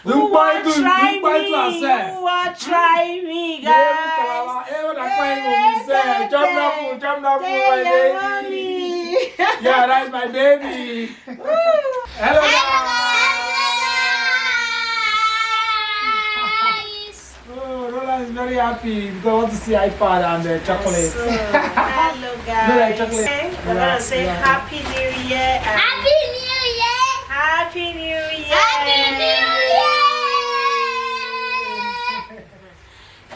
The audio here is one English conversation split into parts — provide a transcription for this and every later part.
Who want to try me, guys? Yeah, that's my baby. Hello, guys. Oh, Roland is very happy because I want to see iPad and the chocolate. Hello, guys. We're going to say Happy New Year. Happy New Year. Happy New Year. Happy New Year.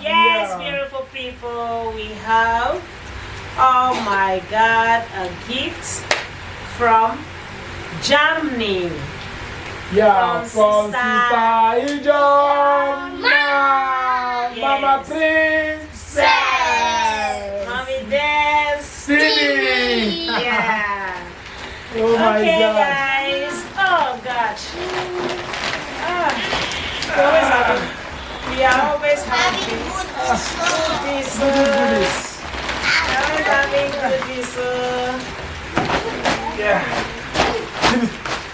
Yes, beautiful people, we have, oh my God, a gift from Germany. Yeah, from Sister Ijoma, Mama Princess, Mommy Dance, yeah. Oh my okay, God. guys. Oh gosh. Always happy. We are always happy. Goodies. Always having goodies. Yeah.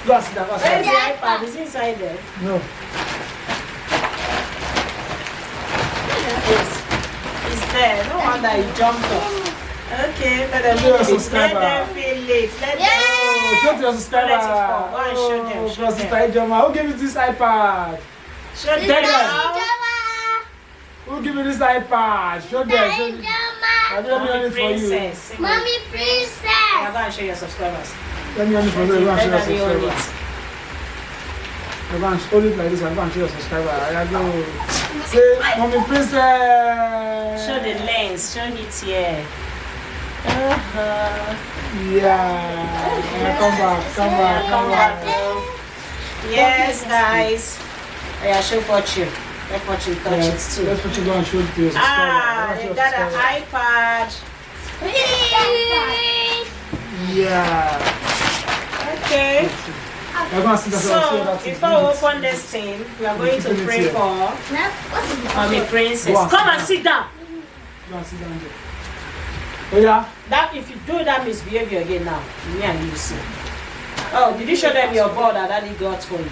Go and sit down. Where's the iPad? Is it inside there? No. It's there. No wonder you jumped up. Okay, let them feel it. Let them feel it. Let them. Show to your subscriber. Let it fall. Go and show them. Show them. Sister Ijoma, who gave you this iPad? Show them. Who gave you this iPad? Show them. I'll Mommy on it for you. Princess. Mommy Yeah, Princess. go and show your subscribers. Let me on it for you. Go and show your Let them own subscriber. it. Go and hold it like this and go and show your subscriber. I go. Say, Mommy Princess. Show the lens. Show it here. Yeah. Come back. Yes, guys. Yeah, show fortune. Let fortune touch it too. Let's put you go and show it to your subscriber. They got an iPad. Yeah. Okay. You're going to sit down. So, before we open this thing, we are going to pray for Mommy Princess. Come and sit down. Go and sit down there. Oh, yeah? That if you do that misbehavior again now, me and you see. Oh, did you show them your ball that Daddy got for you?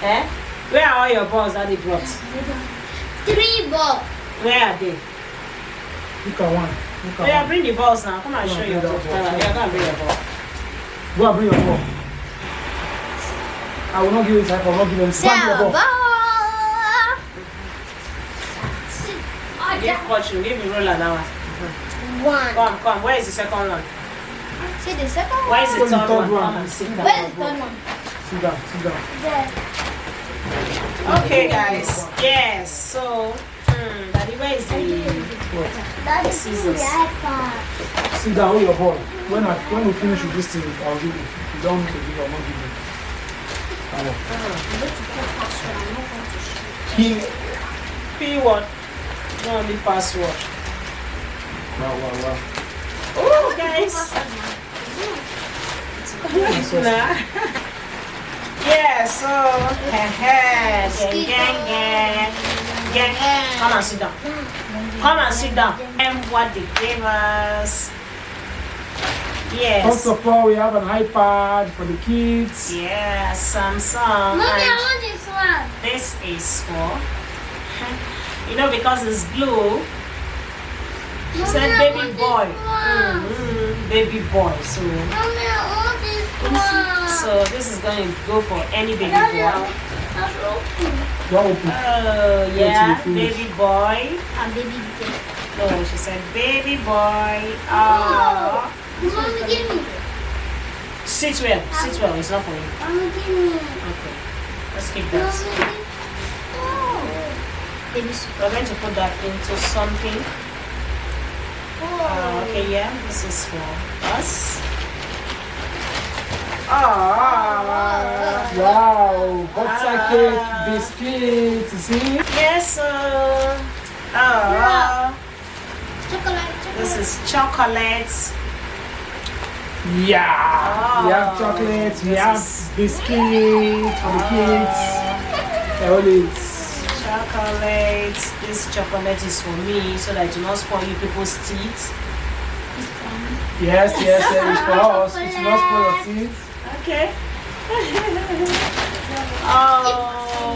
Eh? Where are all your balls Daddy brought? 3 balls. Where are they? Look at one. Oh, yeah, bring the balls now. Come and show your ball. Yeah, go and bring your ball. Go and bring your ball. I will not give you time. I will not give you time. Bring your ball. Give fortune. Give me roller now. 1. Come. Where is the second one? See the second one? Where is the Where's the third third one? one? Come and sit down. Where's the third one? Sit down. There. Okay, guys. Yes. So, Daddy, where is the That is scissors? the iPad. Sit down. Hold your ball. When we finish with this thing, I'll give you. If you don't need to give, I'll not give you. P what? No only password. Wow. Oh, guys. Nah. Yeah, so gang. Come and sit down. And what they gave us. Yes. First of all, we have an iPad for the kids. Yeah, Samsung. Mommy, I And want this one. this is for, because it's blue. She Mommy, said I baby want boy. this one. Baby boy. So Mommy, I want this one. So this is going to go for any baby Daddy, boy. Don't open. Oh yeah, finish. baby boy. And baby girl. Oh, she said baby boy. Oh, Mommy, give me. sit well. It's not for you. Mommy, give me. Okay, let's keep that. Baby. We're going to put that into something. Okay, yeah, this is for us. Wow, butter cake, biscuits, you see? Yes, Chocolate. this is chocolate. Yeah, we have chocolates, we have biscuits for the kids. Chocolate. This chocolate is for me so that it will not spoil you people's teeth. Yes, it's for us. It's not for your teeth. Okay. Oh,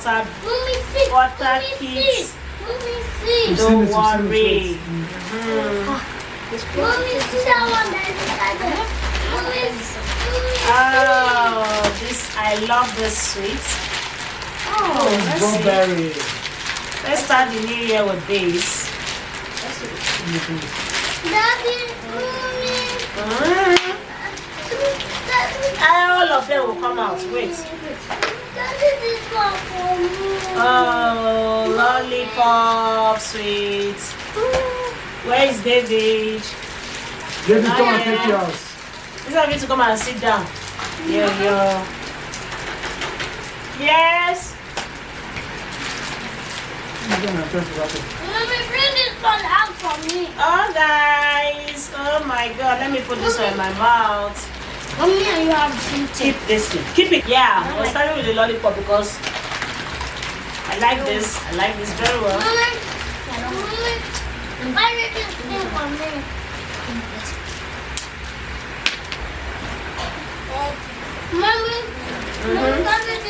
water Mommy, see. water Mommy, kits. see. Mommy, see. You've Don't seen it, you've seen it, worry. wait. Mommy, see that one that is inside there. Mommy, Oh, this I love this sweet. Oh, let's see. Strawberry. Let's start the new year with this. Daddy, Mommy. All of them will come out. Wait. Daddy, this one for me. Oh, lollipop sweet. Where is David? David, come and take yours. This is going to come and sit down. Yeah. Yes. Mommy, bring this one out for me. Oh, guys. Oh, my God. Let me put this one in my mouth. Mommy, and you have something. Keep this one. Keep it. Yeah. We're starting with the lollipop because I like this. I like this very well. Mommy, why did this thing for me? Mommy,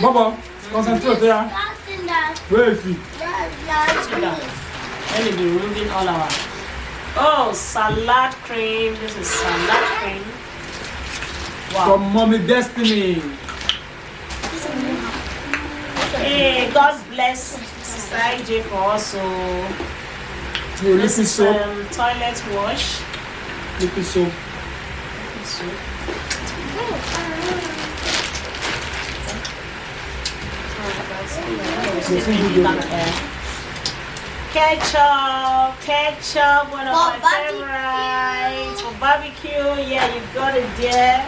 Baba, concentrate, yeah. that's in that. Where is he? That's Sit down. Let me be removing all our. Oh, salad cream. This is salad cream. Wow. From Mommy Destiny. Hey, God bless Sister IJ for also. You This lippy is soap. toilet wash. Lippy soap. Ketchup, one of For my barbecue. favorites. For barbecue, yeah, you got it there.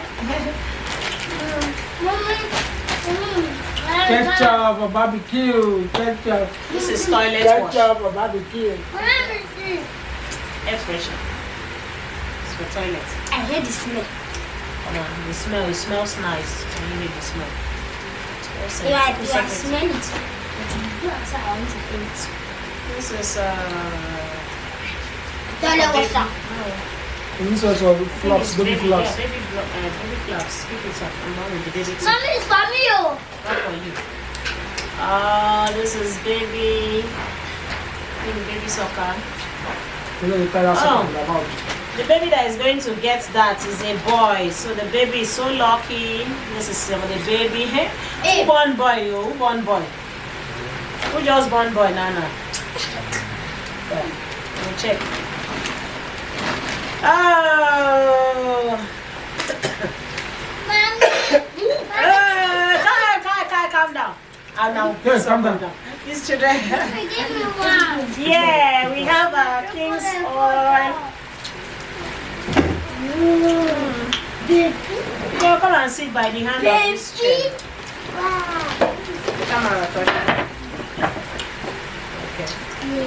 Mommy, Ketchup for barbecue. Ketchup. This is toilet wash. Ketchup for barbecue. Air freshener. It's for toilet. I hate the smell. The smell, it smells nice. I really the smell. You are smelling it. I want to eat. This is Toilet water. And this was for flops, baby flops. Yeah, baby flops. Pick it up. I'm not with the baby tea. Mommy, it's for me, oh. Not for you. This is baby soccer. You know the tire something about. The baby that is going to get that is a boy. So the baby is so lucky. This is the baby. Hey, who born boy? Oh, who born boy? Who just born boy, Nana? Yeah. Let me check. Oh. Mommy. Calm down. Now, Yes, calm down. These children. Give me one. Yeah, we have a King's oil. Go come and sit by the hand of this chair. Camera, okay.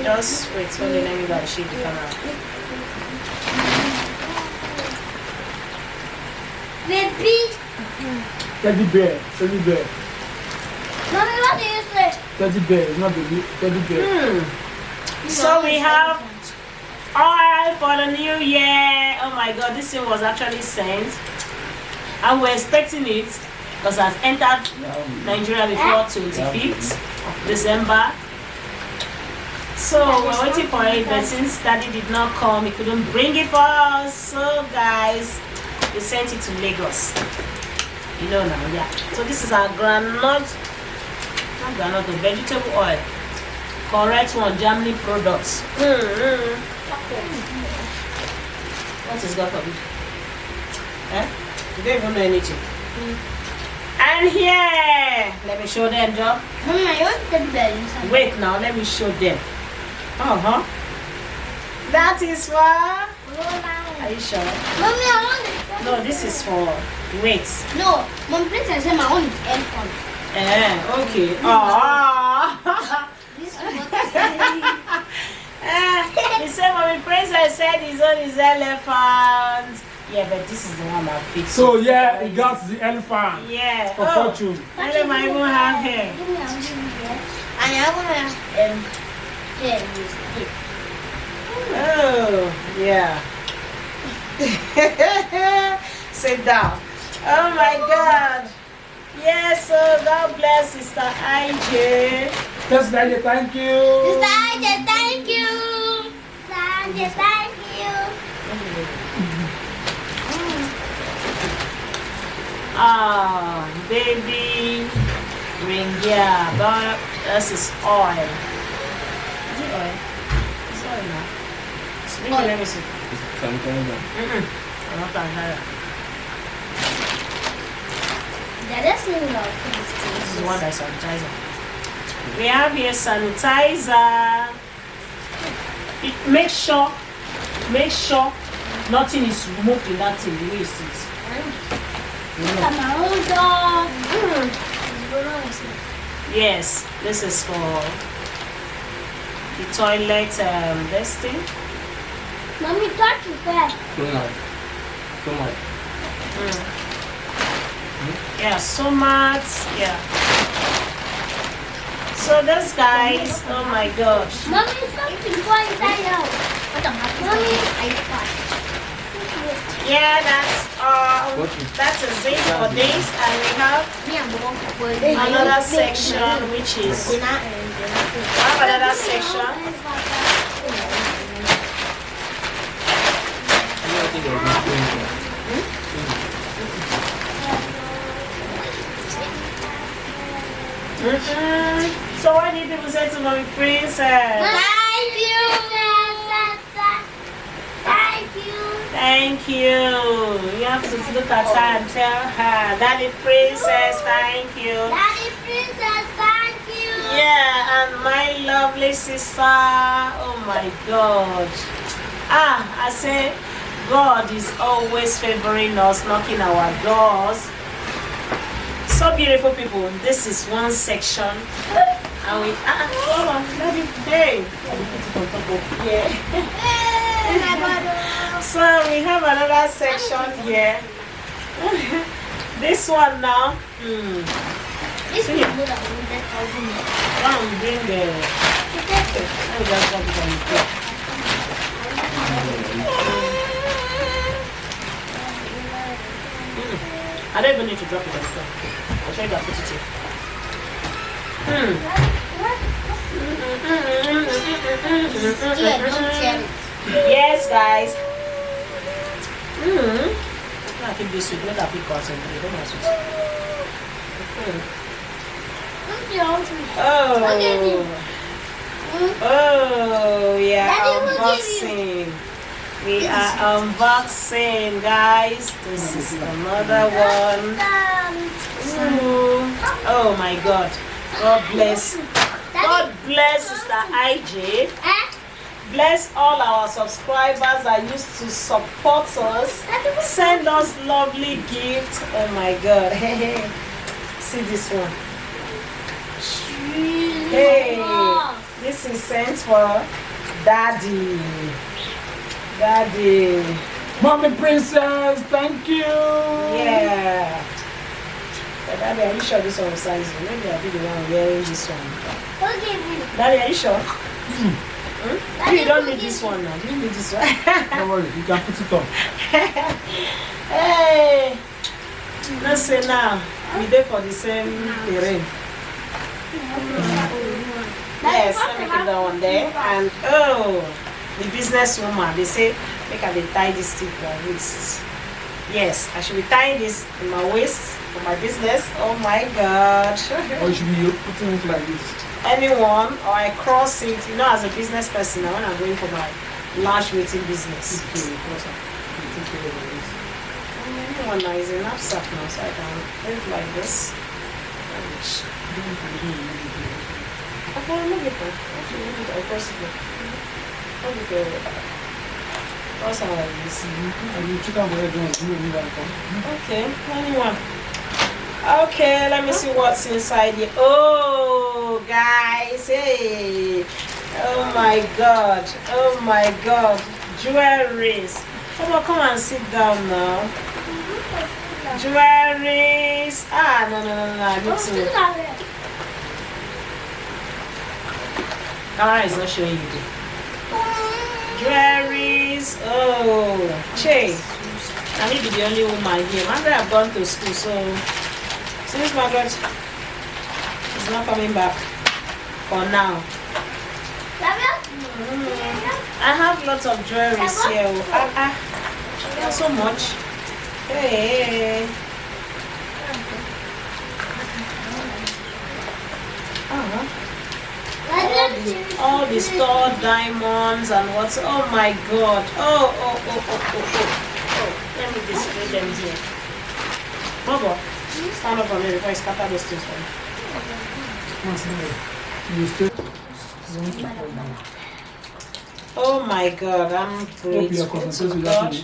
Just wait, only let me go and shift the camera. Baby. Teddy bear. Teddy bear. Mommy, what do you say? Teddy bear. It's not baby. Teddy bear. So we have oil for the new year. Oh my God, this thing was actually sent. And we're expecting it because it has entered Nigeria before 25th of December. So we're waiting for it, but since Daddy did not come, he couldn't bring it for us. So guys, we sent it to Lagos. You know now, yeah. So this is our not granite, the vegetable oil. Correct one, Germany products. What is God for me? Eh? You don't even know anything. And here, let me show them, Joe. Mommy, I want the bell inside. Wait now, let me show them. That is for. Are you sure? Mommy, I want it. No, this is for weights. No, Mom, please, I said my own is elephant. Okay. This is what The same mommy princess said his own is elephant. Yeah, but this is the one I picked. So yeah, he got the elephant. Yeah. For fortune. I don't even have here. Give me, I'm giving you. And I want to here. Oh, yeah. Sit down. Oh my God. Yes, so God bless Sister IJ. Yes, Daddy, thank you. Sister Aja, thank you. Sister Aja, thank you. Baby ring, yeah, but this is oil. Is it oil? It's oil now. Ring, Oil. let me see. Sanitizer. I'm not sanitizer. That is in love. This is one that's sanitizer. We have here sanitizer. Make sure nothing is removed in that thing the way it sits. Come on, dog. Yes, this is for the toilet this thing. Mommy, touch it first. So much. Yeah, so much. Yeah. So this guys, oh my gosh. Mommy, something go inside out. What the heck? Mommy, I touched. Yeah, that's a it for this, and we have another section which is another section. So what do people say to Mommy Princess? Thank you. Thank you. Thank you. You have to look at her and tell her, Daddy Princess, thank you. Daddy Princess, thank you. Yeah, and my lovely sister. Oh my God. I say God is always favoring us, knocking our doors. So beautiful people. This is one section. And we hold on, let me hey. Yeah. So we have another section here. This one now. This is good. Now we bring the. Let me just drop it on the floor. I don't even need to drop it on the floor. I'll show you that put it here. Yeah, don't tear it. Yes, guys. I keep this sweet. Let her pick concentrate. Don't mess with Oh, yeah, unboxing. We are unboxing, guys. This is another one. Oh my God. God bless. God bless Sister IJ. Bless all our subscribers that used to support us. Send us lovely gifts. Oh my God. Hey, see this one. Hey, this is sent for Daddy. Daddy. Mommy Princess, thank you. Yeah. But Daddy, are you sure this one was size? Maybe I'll be the one wearing this one. Daddy, are you sure? You don't need this one now. You need this one. Don't worry, you can put it on. Hey. Let's say now. We there for the same terrain. Yes, let me put that one there. And the business woman, they say, make her tie this thing for my waist. Yes, I should be tying this in my waist for my business. Oh my God. Or you should be putting it like this. Anyone, or I cross it, you know, as a business person, when I'm going for my large waiting business. Okay, cross it. You take it like this. One now is a knapsack now, so I can put it like this. I can make it for actually, I press it. Cross it like this. And you check out what you're doing. You need that one. Okay, anyone. Okay, let me see what's inside here. Oh, guys, hey. Oh my God. Oh my God. Jewelries. Come and sit down now. Jewelries. No. I need to. Camera is not showing you. Jewelries. Oh, Che. I need to be the only woman here. Maybe I've gone to school, so Since Margaret is not coming back for now. I have lots of jewelry here. Not so much. Hey. All the stored diamonds and what's. Oh my God. Oh. Let me display them here. Bobo, stand up for me before I scatter those things for you. Oh my God, I'm grateful to God.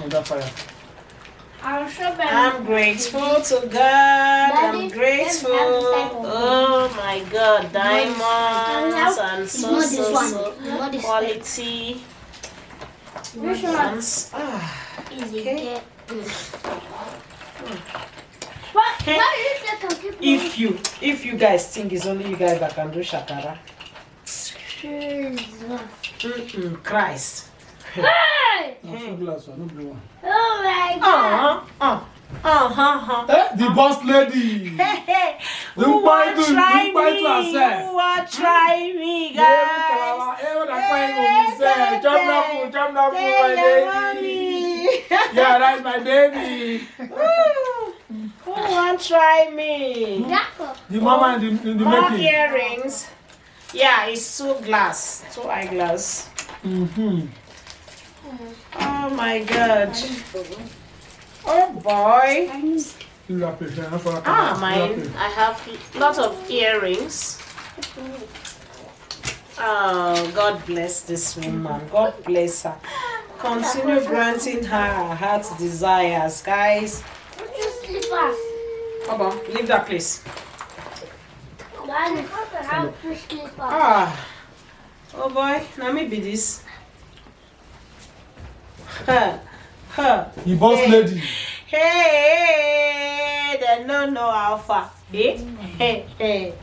I'm grateful to God. I'm grateful. Oh my God, diamonds and so quality. Okay. If you guys think it's only you guys that can do shakara. Christ. Oh my God. The boss lady. Who want to try me, guys? Yeah, that's my baby. Who want to try me? The mama in the More making. earrings. Yeah, it's two eyeglass. Oh my God. Oh boy. I have lots of earrings. Oh, God bless this woman. God bless her. Continue granting her heart's desires, guys. Come on, leave that place. Oh boy, let me be this. The boss lady. Hey, they don't know how far. Hey.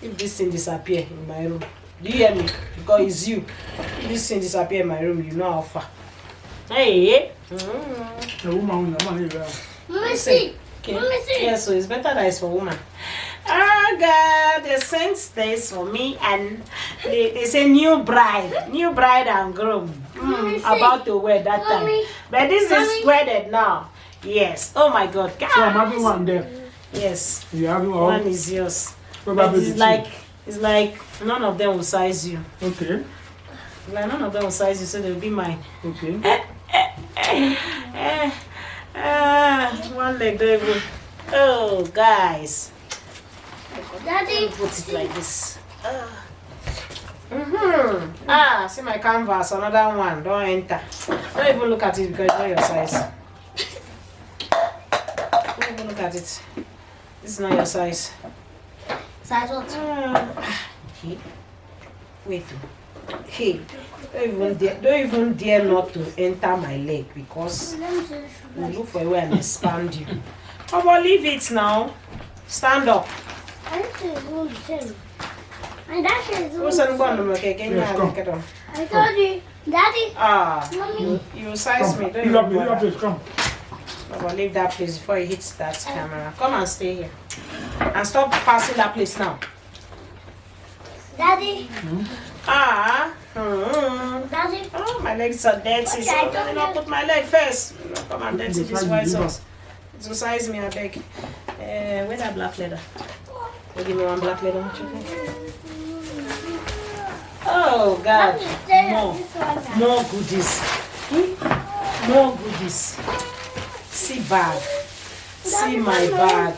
If this thing disappear in my room, do you hear me? Because it's you. If this thing disappear in my room, you know how far. Hey. The woman. Okay. Yeah, so it's better that it's for woman. Oh God, the saint stays for me, and they say new bride and groom about to wed that time. But this is wedded now. Yes. Oh my God. So I'm having one there. Yes. You having all? One is yours. But it's like none of them will size you. Okay. Like none of them will size you, so they'll be mine. Okay. One leg don't even. Oh, guys. Daddy. Put it like this. See my canvas, another one. Don't enter. Don't even look at it because it's not your size. Don't even look at it. This is not your size. Size what? Okay. Wait. Hey, don't even dare not to enter my leg because we'll look for a way and expand you. How about leave it now? Stand up. I Who's on one? Okay, can you Yes, come. get on? I told you, Daddy. Mommy. You size me. Don't Leave that even place, bother. come. I'll leave that place before it hits that camera. Come and stay here. And stop passing that place now. Daddy. Daddy. Oh, my legs are dirty. So let me not put my leg first. Come and dirty this white sauce. It will size me, I beg. Where's that black leather? Give me one black leather. Oh, God. More goodies. More goodies. See bag. See my bag.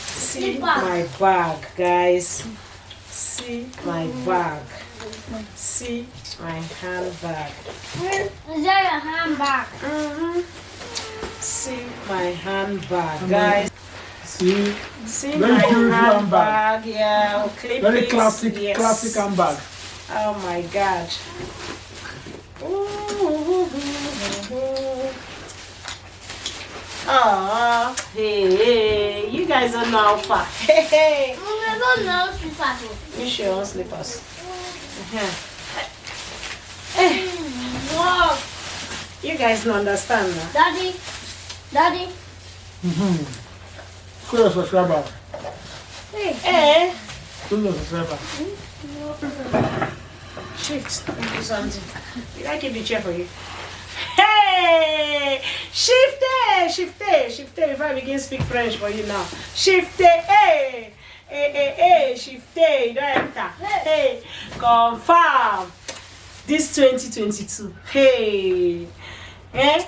See my bag, guys. See my bag. See my handbag. Is that your handbag? See my handbag, guys. See, See very my beautiful handbag. Yeah, I'll clip very it. classic, Yes. classic handbag. Oh my God. Oh, hey, you guys don't know how far. Hey, I don't know slippers. you should own slippers. Wow. You guys don't understand now. Daddy. Mm-hmm. Who's your subscriber? Hey. Who's your subscriber? Shift. Do something. Did I keep the chair for you? Hey! Shifte. Before I begin to speak French for you now. Shifte. Hey! Hey, shifte. You don't enter. Hey! Confirm. This 2022. Hey! Eh?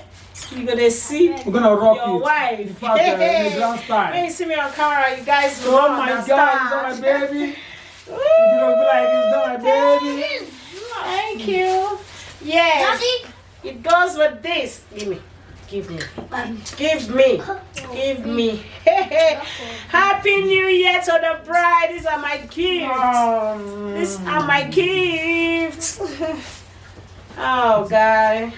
You gonna see We're gonna rock your it. wife. In fact, in the grand style. When you see me on camera, you guys will Oh not my understand. God, it's not my baby. If you don't be like it's not my baby. Thank you. Yes. Daddy. It goes with this. Give me. Happy New Year to the bride. These are my gifts. Oh God.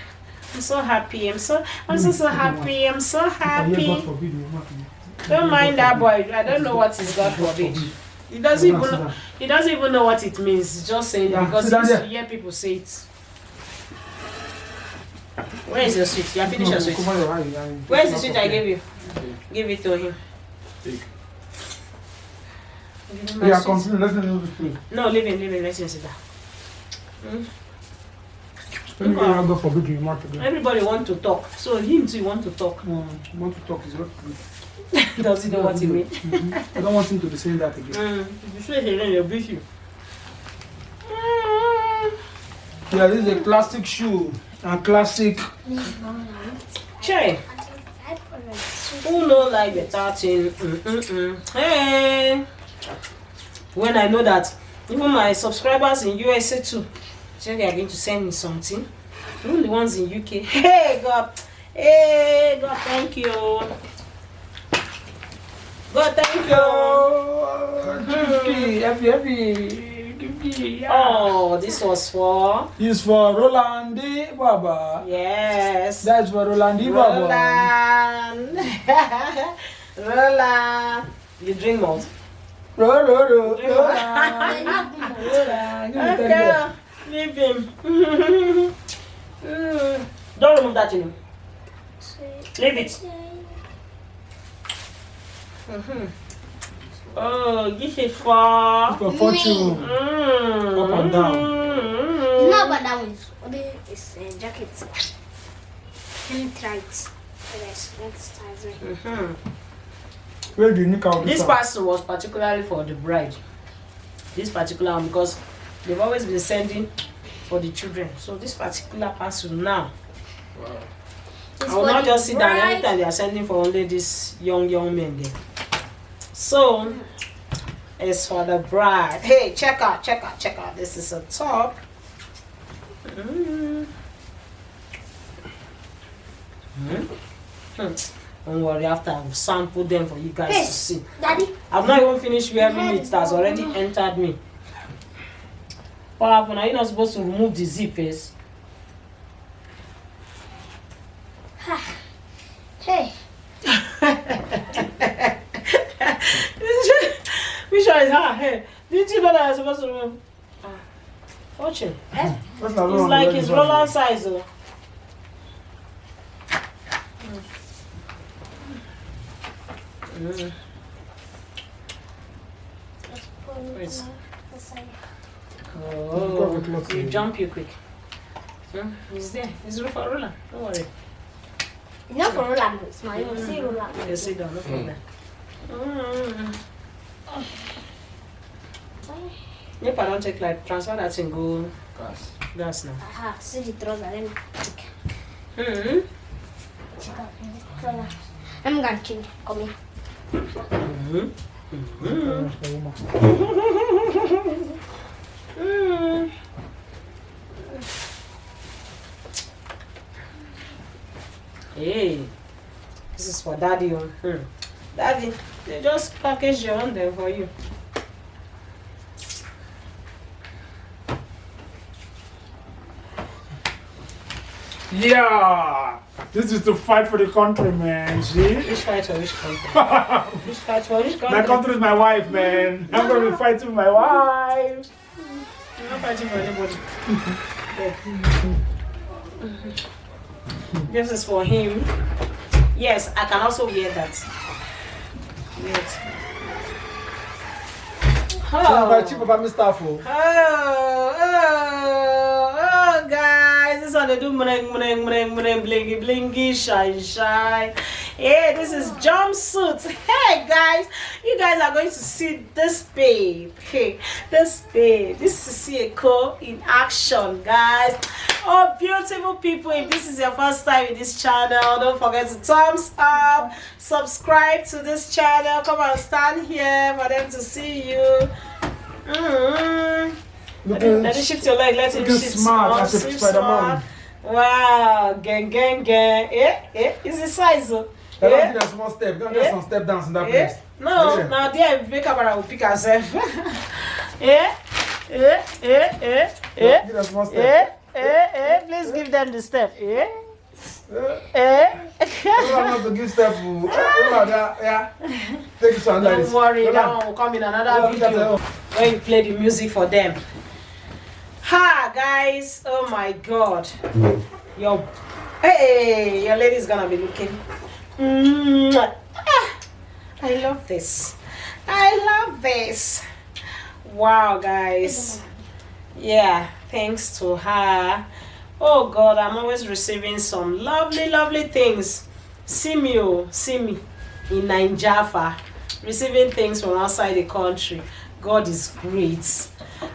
I'm so happy. I'm so happy. I'm so happy. Don't mind that boy. I don't know what is God forbid. He doesn't even know what it means. He's just saying it because he used to hear people say it. Where is your sweet? You have finished your sweet. Where is the sweet I gave you? Give it to him. Take. Give him my Yeah, sweet. continue. Let me know this place. No, leave him. Let him sit down. Let me go for big remark again. Everybody want to talk, so him too want to talk. Want to talk is what Does he know what he means? I don't want him to be saying that again. If you say Helen, he'll beat you. Yeah, this is a classic shoe. And classic. Che, who know like better thing? Hey, when I know that even my subscribers in USA too, say they are going to send me something. Even the ones in UK. Hey God, thank you. God, thank you. Happy. Oh, this was for. It's for Rolandi Baba. Yes. That's for Rolandi Baba. Roland. You drink malt. Roland. Okay. Leave him. Don't remove that in him. Leave it. Oh, this is for. For fortune. Up and down. No, but that one is a jacket. Can you try it? Yes, let's try it. Where do you nick out This parcel was particularly for the bride. This particular one because they've always been sending for the children. So this particular parcel now. Wow. I will not just sit down every time they are sending for only these young men there. So it's for the bride. Hey, check out. This is a top. Don't worry, after I've sampled them for you guys to see. Daddy. I've not even finished wearing it. It has already entered me. What happened? Are you not supposed to remove the zip first? Hey. Which one is her? Hey, didn't you know that I was supposed to remove? Watch it. It's like his roller size. Though. Wait. Oh, you jump you quick. He's there. He's for roller. Don't worry. It's not for Roland, it's my own. See Roland. You sit down, no problem. If I don't take like transfer that thing go gas now. Aha, see the trouser, let me check out. I'm gonna change. Come here. Hey, this is for daddy. Daddy, they just package your own there for you. Yeah, this is to fight for the country, man. See? Which fight for which country? Which fight for which country? My country is my wife, man. I'm gonna be fighting my wife. I'm not fighting for anybody. This is for him. Yes, I can also wear that. Yes. My chief of my staff. Oh, guys, this is how they do blingy, blingy, shine. Hey, this is jumpsuit. Hey, guys, you guys are going to see this babe. Okay, this babe. This is Sieko in action, guys. Oh, beautiful people, if this is your first time in this channel, don't forget to thumbs up, subscribe to this channel. Come and stand here for them to see you. Let it shift your leg. Let it shift smart. smart. Wow, gang. Is the size? There's a small step. Don't do some step dance in that place. No, now there, the camera will pick herself. Give a small step. Please give them the step. Not to give step. Yeah. Take it on like this. Don't worry, that will come in another video when you play the music for them. Hi guys, oh my god. Your lady's gonna be looking. I love this. Wow guys. Yeah, thanks to her. Oh god, I'm always receiving some lovely things. See me in Nigeria, receiving things from outside the country. God is great.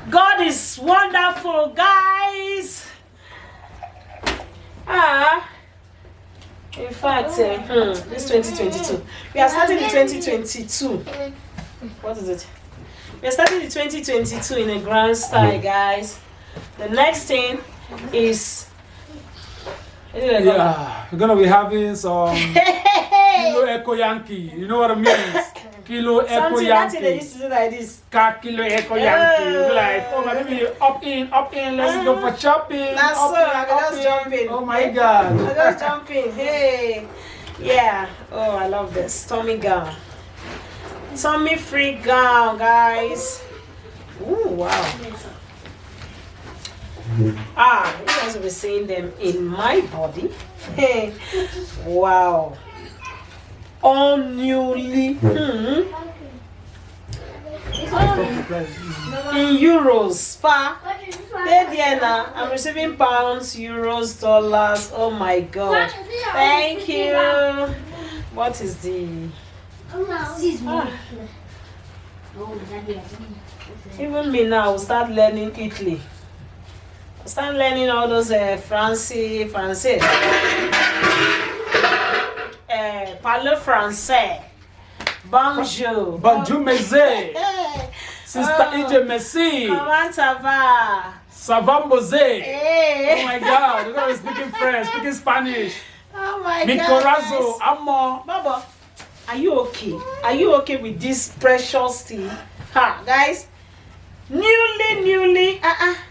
God is wonderful, guys. In fact, this 2022. We are starting the 2022. What is it? We are starting the 2022 in a grand style, guys. The next thing is we're gonna be having some Kilo Echo Yankee. You know what it means? Kilo Echo Yankee. They used to do like this. Kilo Echo Yankee. You'll be like, oh my baby, up in, let's go for shopping. That's so I can just jump in. Oh my god. I just jump in. Hey. Yeah. Oh, I love this. Tummy gown. Tummy free gown, guys. Ooh, wow. You guys will be seeing them in my body. Hey, wow. All newly in euros. I'm receiving pounds, euros, dollars. Oh my god. Thank you. What is the even me now will start learning Italy. Start learning all those français. Parle français. Bonjour. Bonjour, mesé. Sister Ije Messi. Comment ça va? Ça va, Mosé. Hey. Oh my god, you're gonna be speaking French, speaking Spanish. Oh my Mi god. corazzo, amo. Baba, are you okay? Are you okay with this precious thing? Guys. Newly.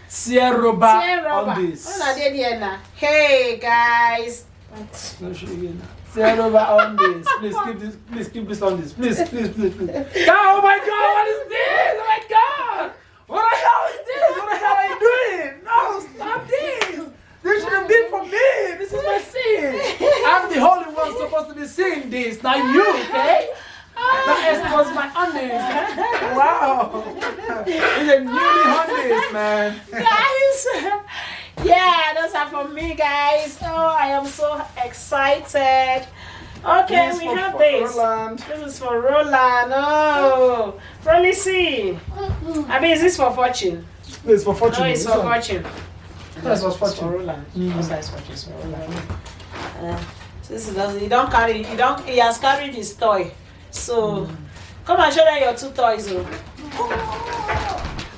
Sierra on this. Hey guys. Let me show you again. Sierra on this. Please keep this on this. Please. Oh my god, what is this? Oh my god! What the hell is this? What the hell are you doing? No, stop this! This shouldn't be for me! This is my scene! I'm the holy one supposed to be seeing this, not you, okay? That expose my undies. Wow. It's a newly undies, man. Guys, yeah, those are for me, guys. Oh, I am so excited. Okay, we have this. Roland. This is for Roland. Oh, Rolly C. I mean, is this for Fortune? It's for Fortune. No, it's for Fortune. That's for It's for Fortune. Roland. It's for Roland. So this is, he has carried his toy. So, come and show them your two toys.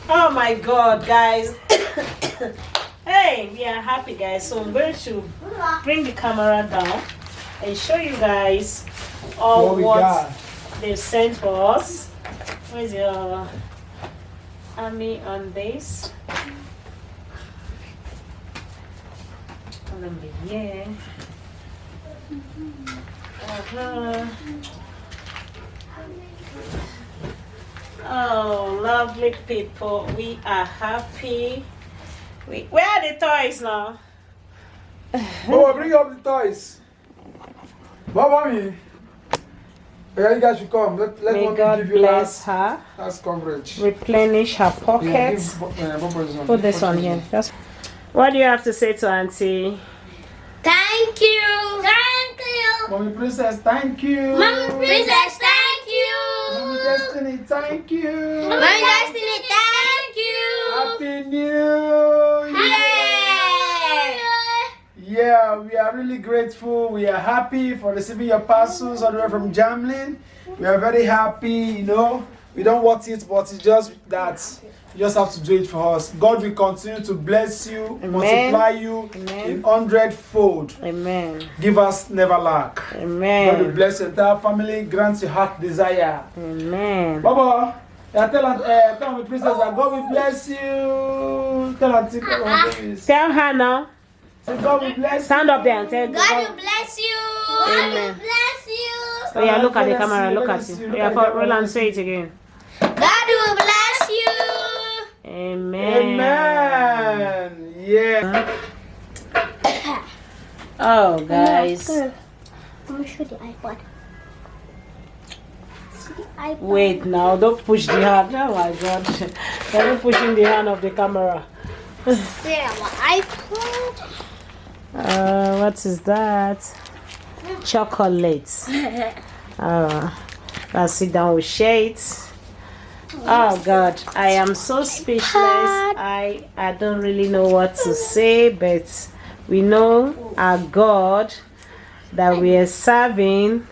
Oh my god, guys. Hey, we are happy, guys. So I'm going to bring the camera down and show you guys all what they've sent for us. Where's your army on this? Yeah. Oh, lovely people, we are happy. Where are the toys now? Oh, bring up the toys. Mommy. Yeah, you guys should come. Let May me God give you bless her, last coverage. replenish her pockets. Put this on here. What do you have to say to Auntie? Thank you. Thank you. Mommy Princess, thank you. Mommy Princess, thank you. Mommy Destiny, thank you. Mommy Destiny, thank you. Happy New Year. Yeah, we are really grateful. We are happy for receiving your parcels all the way from Jamlin. We are very happy, you know. We don't want it, but it's just that you just have to do it for us. God will continue to bless you, Amen. multiply you in 100-fold. Amen. Give us never lack. Amen. God will bless your entire family, grant your heart desire. Amen. Baba, tell me, Princess, that God will bless you. Tell her, Tell her now. say God will bless Stand up there and tell God will bless you. God will bless you. Oh yeah, look at the camera. Look at it. Yeah, for Roland, say it again. God will bless you. Amen. Amen. Yeah. Oh, guys. Let me show the iPad. iPad. Wait now, don't push the hand. Oh my God. You're pushing the hand of the camera. See our iPad. What is that? Chocolate. Let's sit down, we share it. Oh God, I am so speechless. I don't really know what to say, but we know our God that we are serving,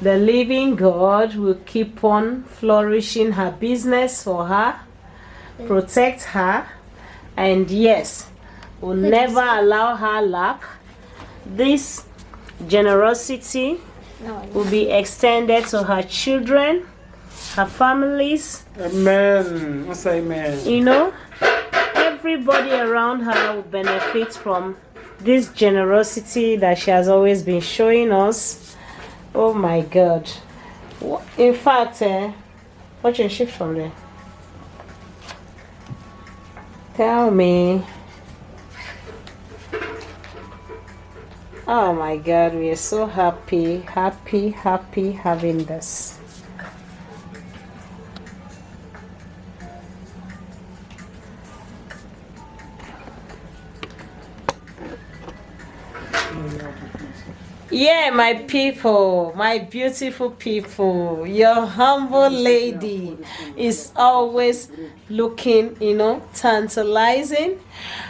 the living God, will keep on flourishing her business for her, protect her, and yes, will never allow her lack. This generosity will be extended to her children, her families. Amen. Let's say amen. You know, everybody around her will benefit from this generosity that she has always been showing us. Oh my God. In fact, watch and shift from there. Tell me. Oh my God, we are so happy having this. Yeah, my people, my beautiful people, your humble lady is always looking, you know, tantalizing,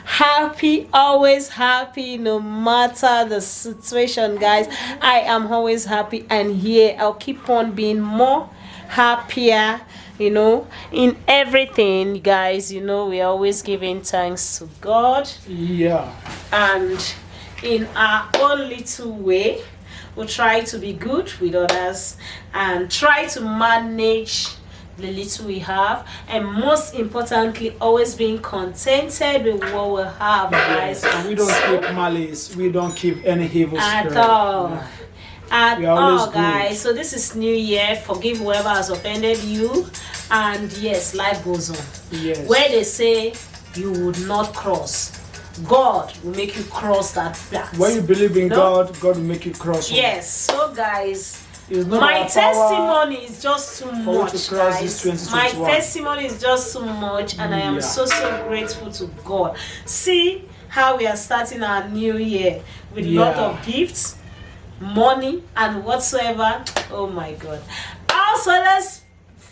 happy, always happy, no matter the situation, guys. I am always happy, and here I'll keep on being more happier, you know, in everything, guys. You know, we're always giving thanks to God. Yeah. And in our own little way, we'll try to be good with others and try to manage the little we have, and most importantly, always being contented with what we have, guys. And we don't keep malice, we don't keep any evil At spirit. all. Yeah. At We are always all, good. guys. So this is New Year. Forgive whoever has offended you, and yes, life goes on. Yes. Where they say you would not cross, God will make you cross that path. When you believe in No? God, God will make you cross. Yes. So guys, It's not my our power testimony is just too for you much, to cross guys. this My 2021. testimony is just too much, and I am Yeah. so grateful to God. See how we are starting our new year with a lot Yeah. of gifts, money, and whatsoever. Oh my God. Also, let's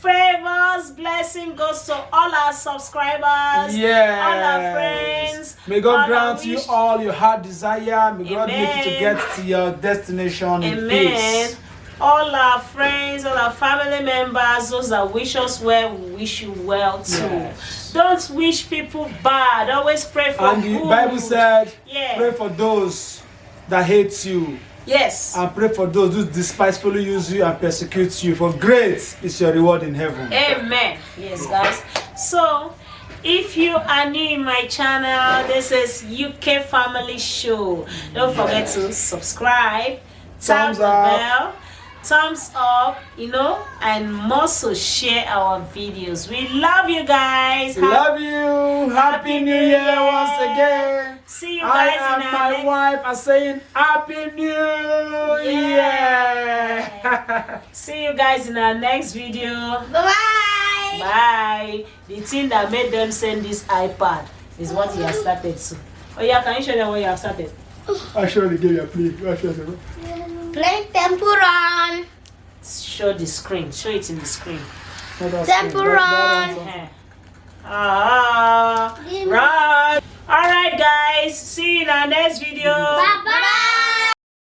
favors, blessing goes to all our subscribers, Yes. all our friends. May God all grant our you wish- all your heart desire. May God make you to Amen. get to your destination in Amen. peace. All our friends, all our family members, those that wish us well, we wish you well too. Yes. Don't wish people bad. Always pray for And the good. Bible said, Yeah. pray for those that hate you, Yes. and pray for those who despitefully use you and persecute you, for great is your reward in heaven. Amen. Yes, guys. So, if you are new in my channel, this is UK Family Show. Don't forget to subscribe, tap Thumbs the up. bell, thumbs up, you know, and also share our videos. We love you guys. Love you. Happy New Year once again. See you I guys and in our my next. wife are saying Happy New Year. See you guys in our next video. Bye. Bye. The thing that made them send this iPad is what you have started to. Oh yeah, can you show them what you have started? I surely gave you a play. I surely. Playing Temple Run. Show the screen. Show it in the screen. Temple Run. Right. Alright guys, see you in our next